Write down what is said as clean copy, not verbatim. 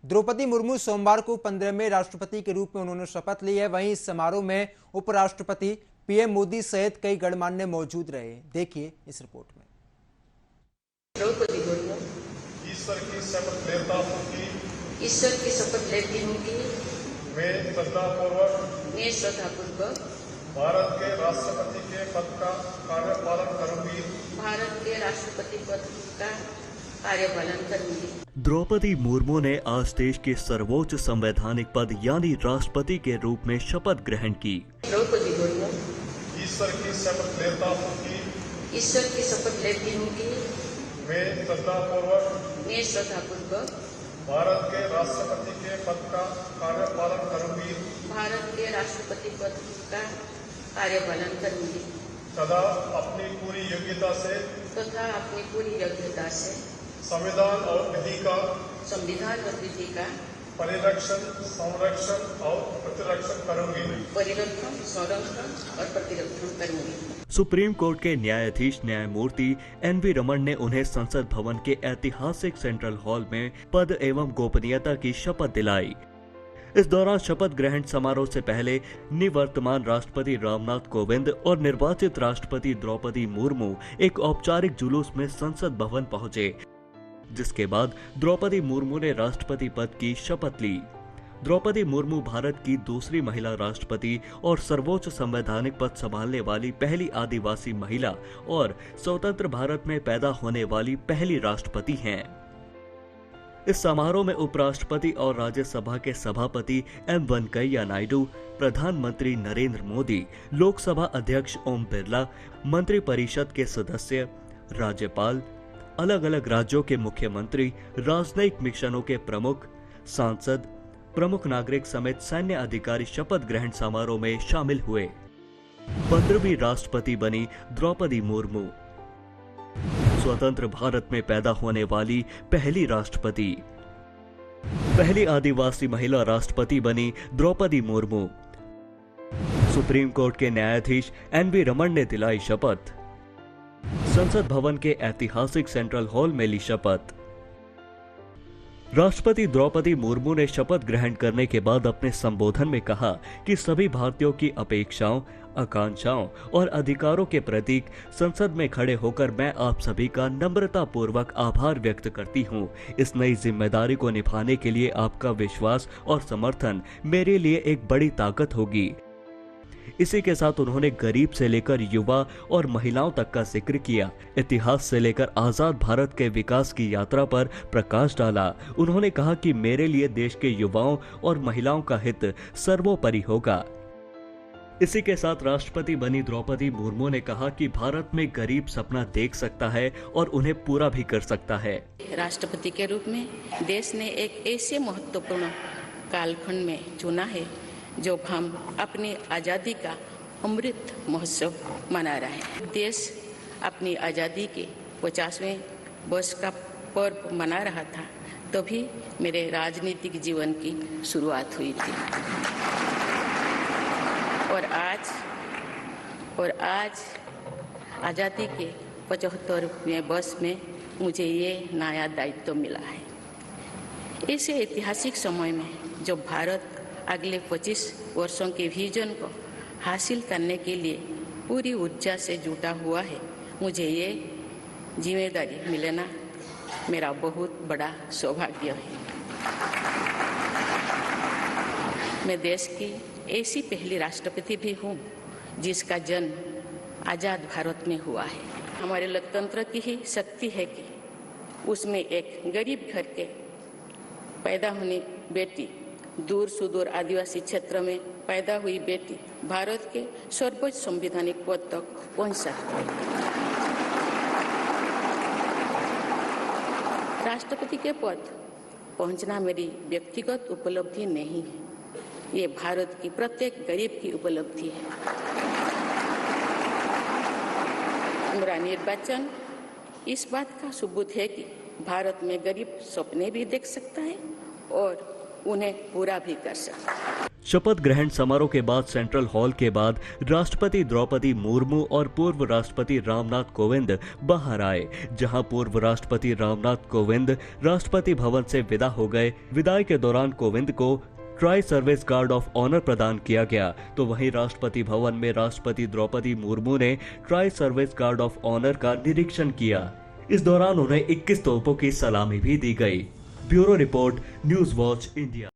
द्रौपदी मुर्मू सोमवार को 15वें राष्ट्रपति के रूप में उन्होंने शपथ ली है। वहीं इस समारोह में उपराष्ट्रपति पीएम मोदी सहित कई गणमान्य मौजूद रहे। देखिए इस रिपोर्ट में। द्रौपदी मुर्मू ईश्वर की शपथ लेता हूँ कि मैं श्रद्धापूर्वक भारत के राष्ट्रपति के पद का कार्यपालन करूंगी। द्रौपदी मुर्मू ने आज देश के सर्वोच्च संवैधानिक पद यानी राष्ट्रपति के रूप में शपथ ग्रहण की। द्रौपदी मुर्मू ईश्वर की शपथ लेती हूँ कि मैं श्रद्धापूर्वक भारत के राष्ट्रपति के पद का कार्यपालन करूंगी तथा अपनी पूरी योग्यता से संविधान और विधि का परिरक्षण, संरक्षण और प्रतिरक्षण करूंगी। सुप्रीम कोर्ट के न्यायाधीश न्यायमूर्ति एन.वी. रमन ने उन्हें संसद भवन के ऐतिहासिक सेंट्रल हॉल में पद एवं गोपनीयता की शपथ दिलाई। इस दौरान शपथ ग्रहण समारोह से पहले निवर्तमान राष्ट्रपति रामनाथ कोविंद और निर्वाचित राष्ट्रपति द्रौपदी मुर्मू एक औपचारिक जुलूस में संसद भवन पहुंचे, जिसके बाद द्रौपदी मुर्मू ने राष्ट्रपति पद की शपथ ली। द्रौपदी मुर्मू भारत की दूसरी महिला राष्ट्रपति और सर्वोच्च संवैधानिक पद संभालने वाली पहली आदिवासी महिला और स्वतंत्र भारत में पैदा होने वाली पहली राष्ट्रपति हैं। इस समारोह में उपराष्ट्रपति और राज्यसभा के सभापति एम वेंकैया नायडू, प्रधानमंत्री नरेंद्र मोदी, लोकसभा अध्यक्ष ओम बिरला, मंत्रिपरिषद के सदस्य, राज्यपाल, अलग अलग राज्यों के मुख्यमंत्री, राजनयिक मिशनों के प्रमुख, सांसद, प्रमुख नागरिक समेत सैन्य अधिकारी शपथ ग्रहण समारोह में शामिल हुए। 15वीं राष्ट्रपति बनी द्रौपदी मुर्मू, स्वतंत्र भारत में पैदा होने वाली पहली राष्ट्रपति। पहली आदिवासी महिला राष्ट्रपति बनी द्रौपदी मुर्मू। सुप्रीम कोर्ट के न्यायाधीश एन.वी. रमन ने दिलाई शपथ। संसद भवन के ऐतिहासिक सेंट्रल हॉल में ली शपथ। राष्ट्रपति द्रौपदी मुर्मू ने शपथ ग्रहण करने के बाद अपने संबोधन में कहा कि सभी भारतीयों की अपेक्षाओं, आकांक्षाओं और अधिकारों के प्रतीक संसद में खड़े होकर मैं आप सभी का नम्रता पूर्वक आभार व्यक्त करती हूं। इस नई जिम्मेदारी को निभाने के लिए आपका विश्वास और समर्थन मेरे लिए एक बड़ी ताकत होगी। इसी के साथ उन्होंने गरीब से लेकर युवा और महिलाओं तक का जिक्र किया। इतिहास से लेकर आजाद भारत के विकास की यात्रा पर प्रकाश डाला। उन्होंने कहा कि मेरे लिए देश के युवाओं और महिलाओं का हित सर्वोपरि होगा। इसी के साथ राष्ट्रपति बनी द्रौपदी मुर्मू ने कहा कि भारत में गरीब सपना देख सकता है और उन्हें पूरा भी कर सकता है। राष्ट्रपति के रूप में देश ने एक ऐसे महत्वपूर्ण कालखंड में चुना है जो हम अपनी आज़ादी का अमृत महोत्सव मना रहे हैं। देश अपनी आज़ादी के 50वें वर्ष का पर्व मना रहा था, तभी मेरे राजनीतिक जीवन की शुरुआत हुई थी। और आज आज़ादी के 75वें वर्ष में मुझे ये नया दायित्व मिला है। ऐसे ऐतिहासिक समय में जब भारत अगले 25 वर्षों के विजन को हासिल करने के लिए पूरी ऊर्जा से जुटा हुआ है, मुझे ये जिम्मेदारी मिलना मेरा बहुत बड़ा सौभाग्य है। मैं देश की ऐसी पहली राष्ट्रपति भी हूँ जिसका जन्म आज़ाद भारत में हुआ है। हमारे लोकतंत्र की ही शक्ति है कि उसमें एक गरीब घर के पैदा होने बेटी, दूर सुदूर आदिवासी क्षेत्र में पैदा हुई बेटी भारत के सर्वोच्च संवैधानिक पद तक पहुंच सकती है। राष्ट्रपति के पद पहुंचना मेरी व्यक्तिगत उपलब्धि नहीं है, ये भारत की प्रत्येक गरीब की उपलब्धि है। मेरा निर्वाचन इस बात का सबूत है कि भारत में गरीब सपने भी देख सकता है और उन्हें पूरा भी कर सकता है। शपथ ग्रहण समारोह के बाद सेंट्रल हॉल के बाद राष्ट्रपति द्रौपदी मुर्मू और पूर्व राष्ट्रपति रामनाथ कोविंद बाहर आए, जहां पूर्व राष्ट्रपति रामनाथ कोविंद राष्ट्रपति भवन से विदा हो गए। विदाई के दौरान कोविंद को tri service guard of honour प्रदान किया गया, तो वहीं राष्ट्रपति भवन में राष्ट्रपति द्रौपदी मुर्मू ने tri service guard of honour का निरीक्षण किया। इस दौरान उन्हें 21 तोपों की सलामी भी दी गई। Bureau report, news watch India.